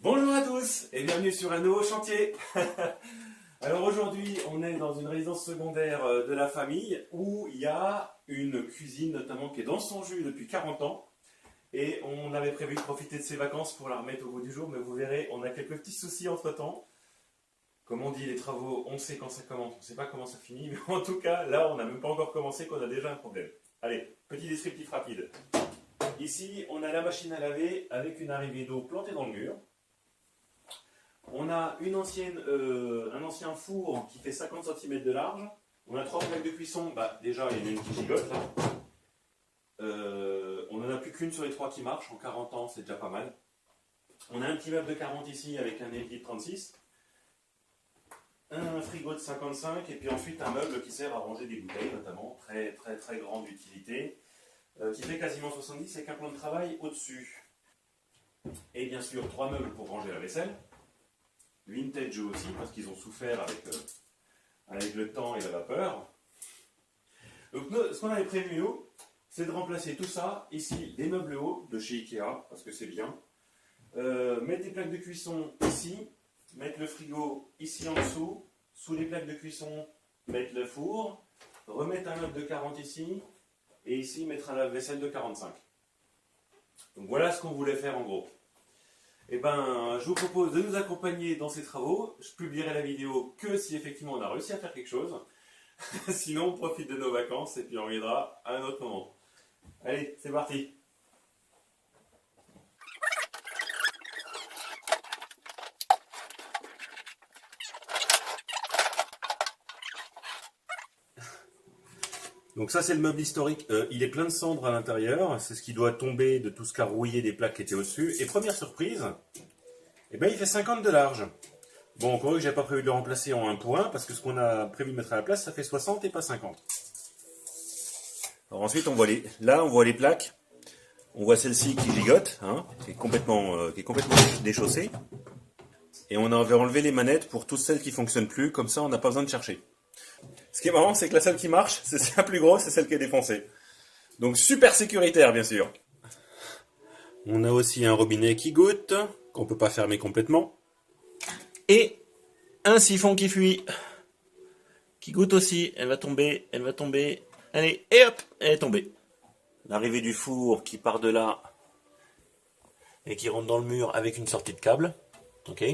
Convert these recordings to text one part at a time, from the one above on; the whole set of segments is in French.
Bonjour à tous et bienvenue sur un nouveau chantier. Alors aujourd'hui on est dans une résidence secondaire de la famille où il y a une cuisine notamment qui est dans son jus depuis 40 ans et on avait prévu de profiter de ses vacances pour la remettre au goût du jour, mais vous verrez on a quelques petits soucis entre temps. Comme on dit, les travaux, on sait quand ça commence, on ne sait pas comment ça finit, mais en tout cas là on n'a même pas encore commencé qu'on a déjà un problème. Allez, petit descriptif rapide. Ici on a la machine à laver avec une arrivée d'eau plantée dans le mur. On a un ancien four qui fait 50 cm de large. On a 3 plaques de cuisson. Déjà, il y en a une qui gigote là. On n'en a plus qu'une sur les 3 qui marche. En 40 ans, c'est déjà pas mal. On a un petit meuble de 40 ici avec un évier de 36. Un frigo de 55. Et puis ensuite un meuble qui sert à ranger des bouteilles, notamment. Très, très, très grande utilité. Qui fait quasiment 70 avec un plan de travail au-dessus. Et bien sûr, 3 meubles pour ranger la vaisselle. Vintage aussi, parce qu'ils ont souffert avec le temps et la vapeur. Donc nous, ce qu'on avait prévu nous, c'est de remplacer tout ça, ici des meubles hauts de chez Ikea, parce que c'est bien, mettre des plaques de cuisson ici, mettre le frigo ici en dessous, sous les plaques de cuisson, mettre le four, remettre un meuble de 40 ici, et ici mettre un lave-vaisselle de 45. Donc voilà ce qu'on voulait faire en gros. Eh ben, je vous propose de nous accompagner dans ces travaux. Je publierai la vidéo que si effectivement on a réussi à faire quelque chose. Sinon, on profite de nos vacances et puis on reviendra à un autre moment. Allez, c'est parti. Donc ça c'est le meuble historique, il est plein de cendres à l'intérieur, c'est ce qui doit tomber de tout ce qu'a rouillé des plaques qui étaient au-dessus. Et première surprise, eh ben, il fait 50 de large. Bon, encore que j'ai pas prévu de le remplacer en 1 pour 1, parce que ce qu'on a prévu de mettre à la place, ça fait 60 et pas 50. Alors ensuite on voit là on voit les plaques, on voit celle-ci qui gigote, hein, qui est complètement déchaussée. Et on avait enlevé les manettes pour toutes celles qui ne fonctionnent plus, comme ça on n'a pas besoin de chercher. Ce qui est marrant, c'est que la seule qui marche, c'est la plus grosse, c'est celle qui est défoncée. Donc super sécuritaire, bien sûr. On a aussi un robinet qui goutte, qu'on ne peut pas fermer complètement. Et un siphon qui fuit, qui goutte aussi. Elle va tomber, elle va tomber. Allez, et hop, elle est tombée. L'arrivée du four qui part de là et qui rentre dans le mur avec une sortie de câble. Ok.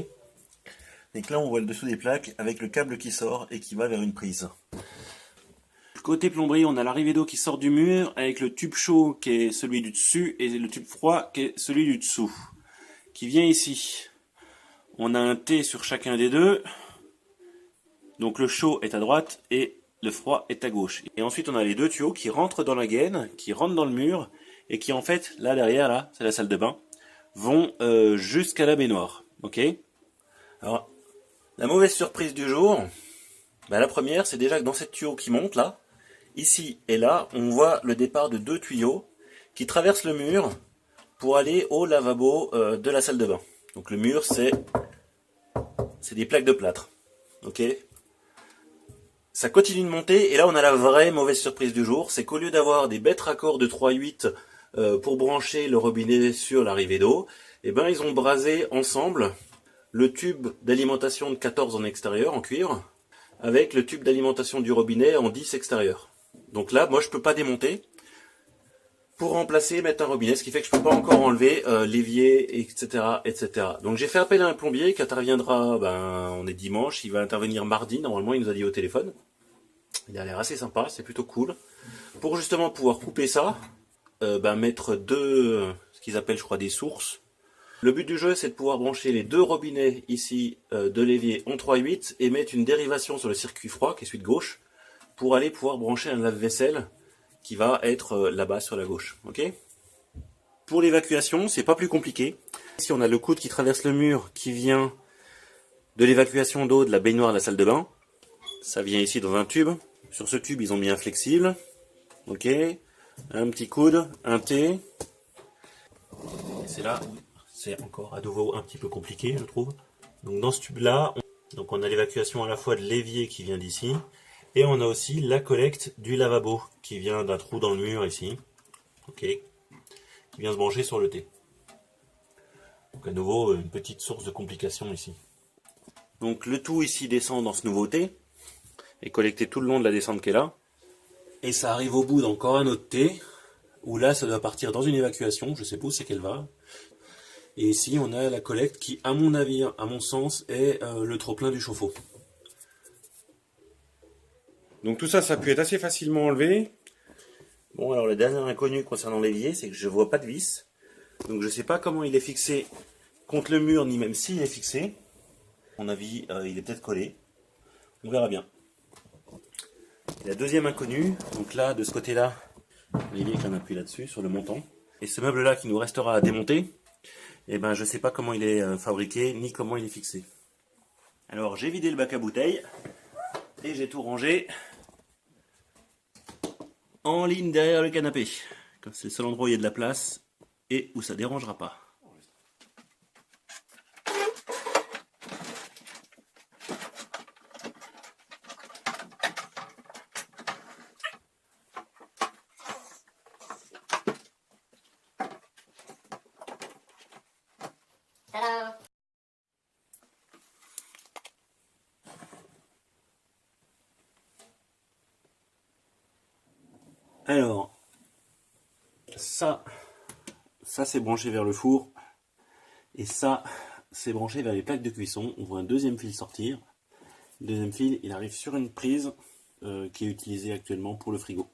Donc là, on voit le dessous des plaques avec le câble qui sort et qui va vers une prise. Côté plomberie, on a l'arrivée d'eau qui sort du mur avec le tube chaud qui est celui du dessus et le tube froid qui est celui du dessous, qui vient ici. On a un T sur chacun des deux. Donc le chaud est à droite et le froid est à gauche. Et ensuite, on a les deux tuyaux qui rentrent dans la gaine, qui rentrent dans le mur et qui en fait, là derrière, là, c'est la salle de bain, vont jusqu'à la baignoire. Ok ? Alors, la mauvaise surprise du jour, la première, c'est déjà que dans cette tuyau qui monte là, ici et là, on voit le départ de 2 tuyaux qui traversent le mur pour aller au lavabo de la salle de bain. Donc le mur, c'est des plaques de plâtre. Ok ? Ça continue de monter et là on a la vraie mauvaise surprise du jour, c'est qu'au lieu d'avoir des bêtes raccords de 3,8 pour brancher le robinet sur l'arrivée d'eau, eh ben ils ont brasé ensemble le tube d'alimentation de 14 en extérieur, en cuivre, avec le tube d'alimentation du robinet en 10 extérieur. Donc là, moi je peux pas démonter pour remplacer, mettre un robinet, ce qui fait que je peux pas encore enlever l'évier, etc., etc. Donc j'ai fait appel à un plombier qui interviendra, on est dimanche, il va intervenir mardi, normalement il nous a dit au téléphone. Il a l'air assez sympa, c'est plutôt cool. Pour justement pouvoir couper ça, mettre ce qu'ils appellent je crois des sources. Le but du jeu, c'est de pouvoir brancher les 2 robinets ici de l'évier en 3,8 et mettre une dérivation sur le circuit froid, qui est celui de gauche, pour aller pouvoir brancher un lave-vaisselle qui va être là-bas sur la gauche. Ok ? Pour l'évacuation, c'est pas plus compliqué. Ici, on a le coude qui traverse le mur, qui vient de l'évacuation d'eau de la baignoire de la salle de bain. Ça vient ici dans un tube. Sur ce tube, ils ont mis un flexible. Ok ? Un petit coude, un T. C'est là où c'est encore à nouveau un petit peu compliqué, je trouve. Donc dans ce tube-là, on a l'évacuation à la fois de l'évier qui vient d'ici, et on a aussi la collecte du lavabo qui vient d'un trou dans le mur ici, ok, qui vient se brancher sur le T. Donc Donc à nouveau, une petite source de complications ici. Donc le tout ici descend dans ce nouveau T, est collecté tout le long de la descente qui est là. Et ça arrive au bout d'encore un autre T, où là ça doit partir dans une évacuation, je sais pas où c'est qu'elle va. Et ici on a la collecte qui, à mon avis, à mon sens, est le trop-plein du chauffe-eau. Donc tout ça, ça a pu être assez facilement enlevé. Bon, alors le dernier inconnu concernant l'évier, c'est que je vois pas de vis. Donc je sais pas comment il est fixé contre le mur, ni même s'il est fixé. À mon avis, il est peut-être collé. On verra bien. Et la deuxième inconnue, donc là, de ce côté-là, l'évier qu'on appuie là-dessus, sur le montant. Et ce meuble-là qui nous restera à démonter, eh ben je sais pas comment il est fabriqué, ni comment il est fixé. Alors j'ai vidé le bac à bouteilles, et j'ai tout rangé en ligne derrière le canapé. C'est le seul endroit où il y a de la place et où ça ne dérangera pas. Alors, ça c'est branché vers le four, et ça c'est branché vers les plaques de cuisson. On voit un deuxième fil sortir. Le deuxième fil, il arrive sur une prise qui est utilisée actuellement pour le frigo.